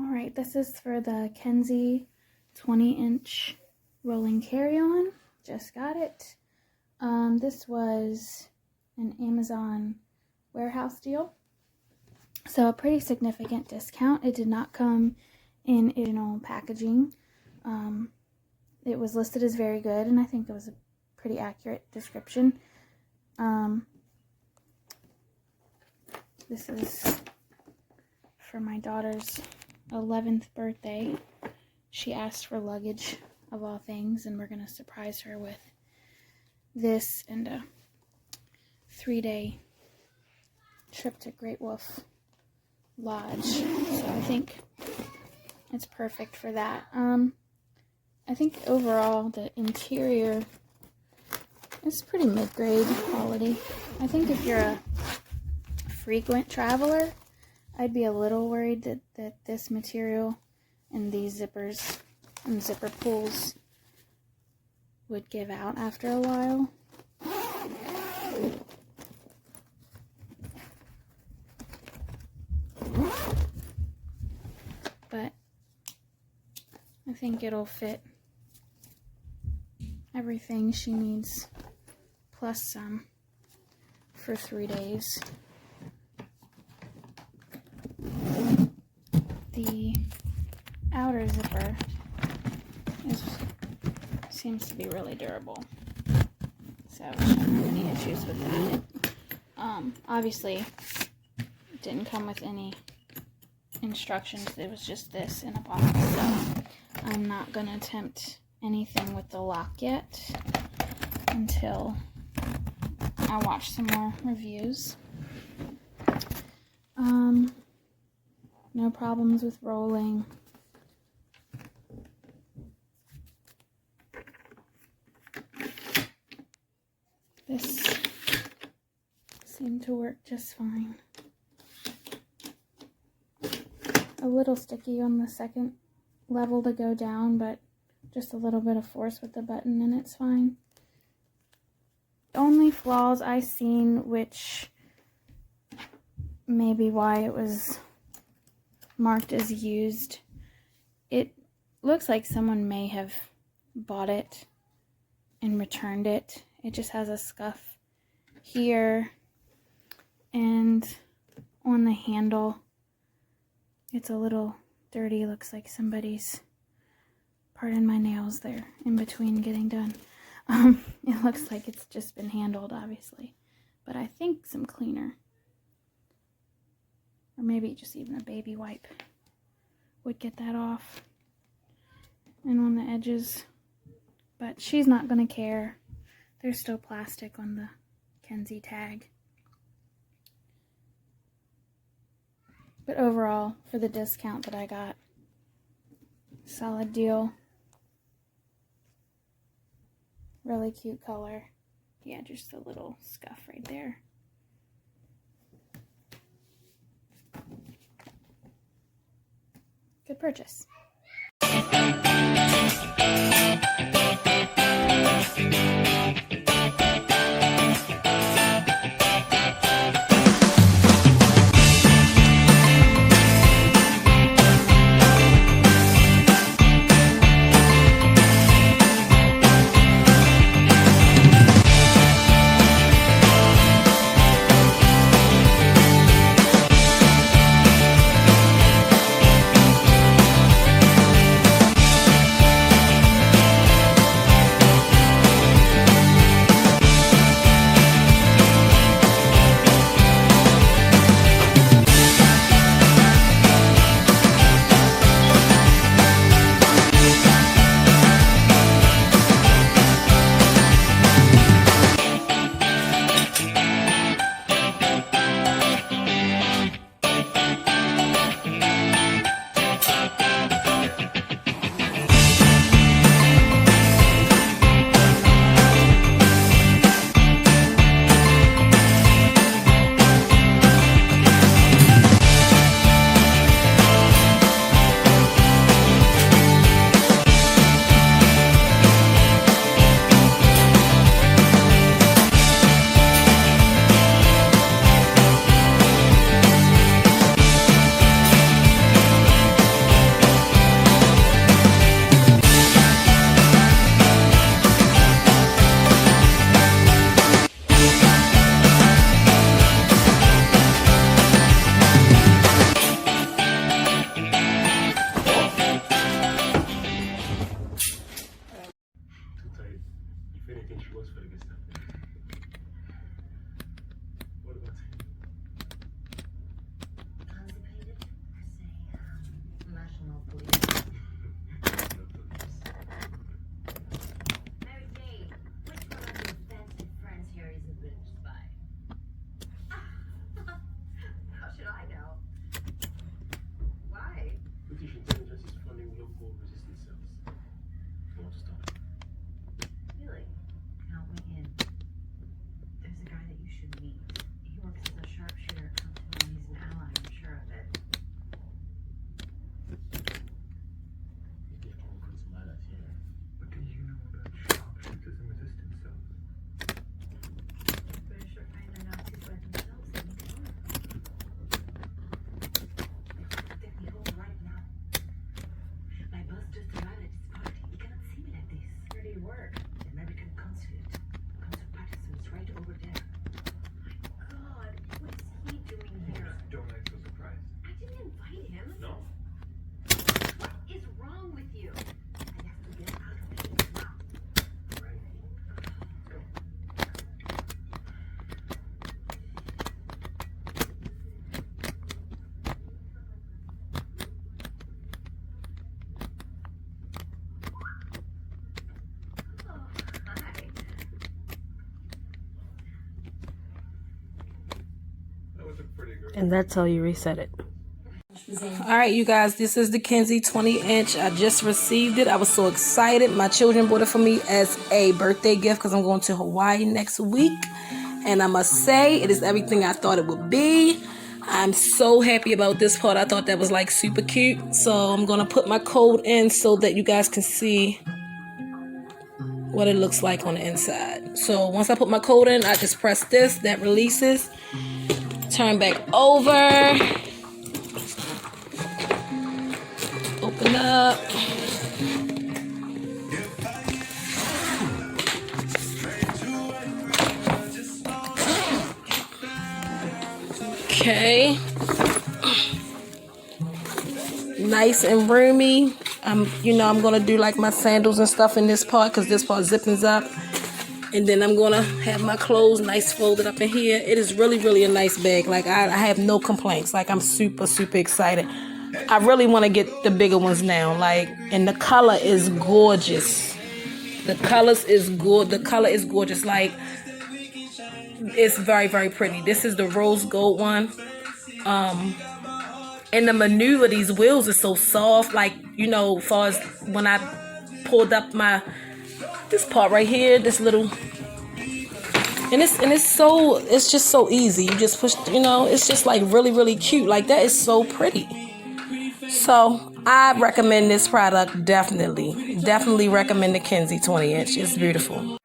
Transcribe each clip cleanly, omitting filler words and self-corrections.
Alright, this is for the Kensie 20-inch rolling carry-on. Just got it. This was an Amazon warehouse deal. So a pretty significant discount. It did not come in original packaging. It was listed as very good, and I think it was a pretty accurate description. This is for my daughter's 11th birthday. She asked for luggage, of all things, and we're going to surprise her with this and a 3-day trip to Great Wolf Lodge. So I think it's perfect for that. I think overall the interior is pretty mid-grade quality. I think if you're a frequent traveler, I'd be a little worried that this material and these zippers and zipper pulls would give out after a while. But I think it'll fit everything she needs, plus some, for 3 days. The outer zipper seems to be really durable, so I shouldn't have any issues with that. Obviously, it didn't come with any instructions. It was just this in a box, so I'm not going to attempt anything with the lock yet until I watch some more reviews. No problems with rolling. This seemed to work just fine. A little sticky on the second level to go down, but just a little bit of force with the button and it's fine. The only flaws I seen, which may be why it was marked as used, it looks like someone may have bought it and returned it. It just has a scuff here, and on the handle it's a little dirty. Looks like somebody's, pardon my nails, there in between getting done. It looks like it's just been handled, obviously, but I think some cleaner, or maybe just even a baby wipe, would get that off. And on the edges, but she's not going to care. There's still plastic on the Kensie tag. But overall, for the discount that I got, solid deal. Really cute color. Yeah, just a little scuff right there. Good purchase. And that's how you reset it. Alright, you guys, this is the Kensie 20-inch. I just received it. I was so excited. My children bought it for me as a birthday gift because I'm going to Hawaii next week. And I must say, it is everything I thought it would be. I'm so happy about this part. I thought that was like super cute. So I'm going to put my code in so that you guys can see what it looks like on the inside. So once I put my code in, I just press this. That releases. Turn back over. Open up. Okay. Nice and roomy. I'm gonna do like my sandals and stuff in this part because this part zipping up. And then I'm gonna have my clothes nice folded up in here. It is really, really a nice bag. Like I have no complaints. Like I'm super, super excited. I really want to get the bigger ones now. Like, and the color is gorgeous. The color is gorgeous. Like, it's very, very pretty. This is the rose gold one. And the maneuver, these wheels are so soft. Like, as far as when I pulled up this part right here, this little, and it's just so easy. You just push, it's just like really, really cute. Like, that is so pretty. So I recommend this product. Definitely recommend the Kensie 20-inch. It's beautiful.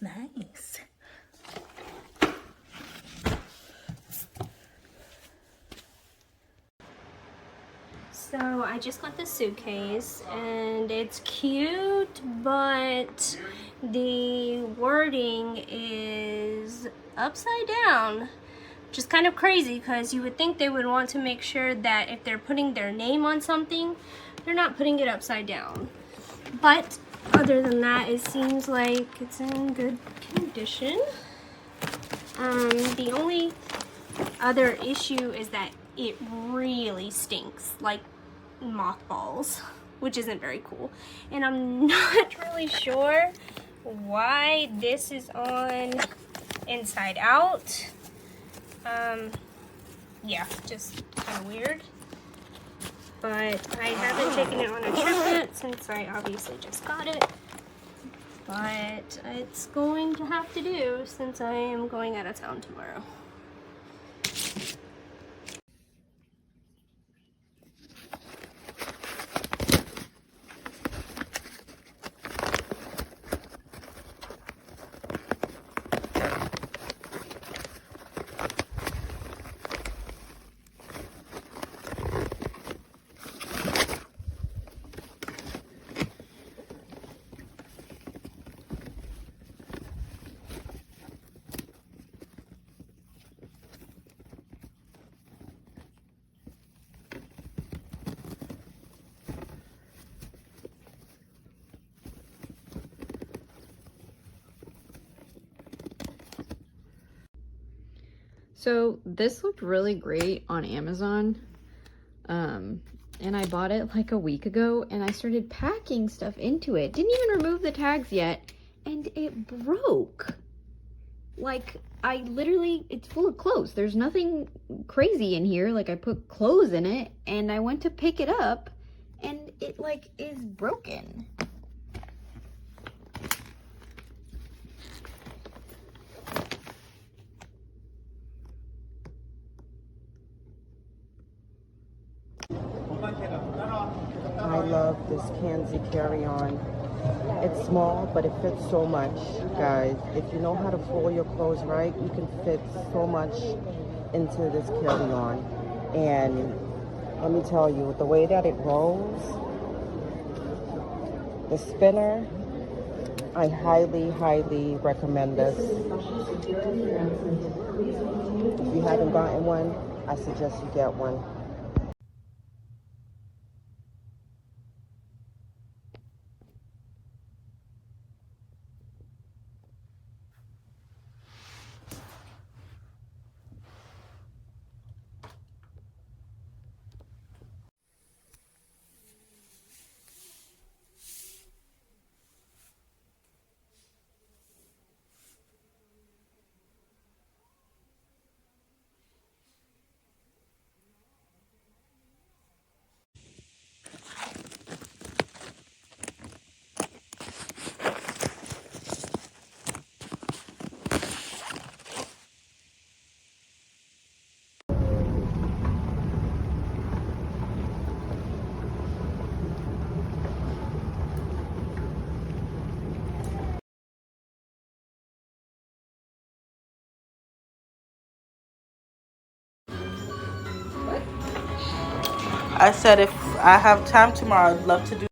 Nice. So I just got this suitcase and it's cute, but the wording is upside down, which is kind of crazy because you would think they would want to make sure that if they're putting their name on something, they're not putting it upside down. But other than that, it seems like it's in good condition. The only other issue is that it really stinks, like mothballs, which isn't very cool. And I'm not really sure why this is on inside out. Yeah, just kind of weird. But I haven't taken it on a trip yet since I obviously just got it. But it's going to have to do since I am going out of town tomorrow. So this looked really great on Amazon, and I bought it like a week ago, and I started packing stuff into it. Didn't even remove the tags yet, and it broke. Like, I literally, it's full of clothes. There's nothing crazy in here. Like, I put clothes in it, and I went to pick it up, and it, like, is broken. I love this kensie carry-on. It's small, but it fits so much, guys. If you know how to fold your clothes right, you can fit so much into this carry-on. And let me tell you, the way that it rolls, the spinner, I highly, highly recommend this. If you haven't gotten one, I suggest you get one. I said if I have time tomorrow, I'd love to do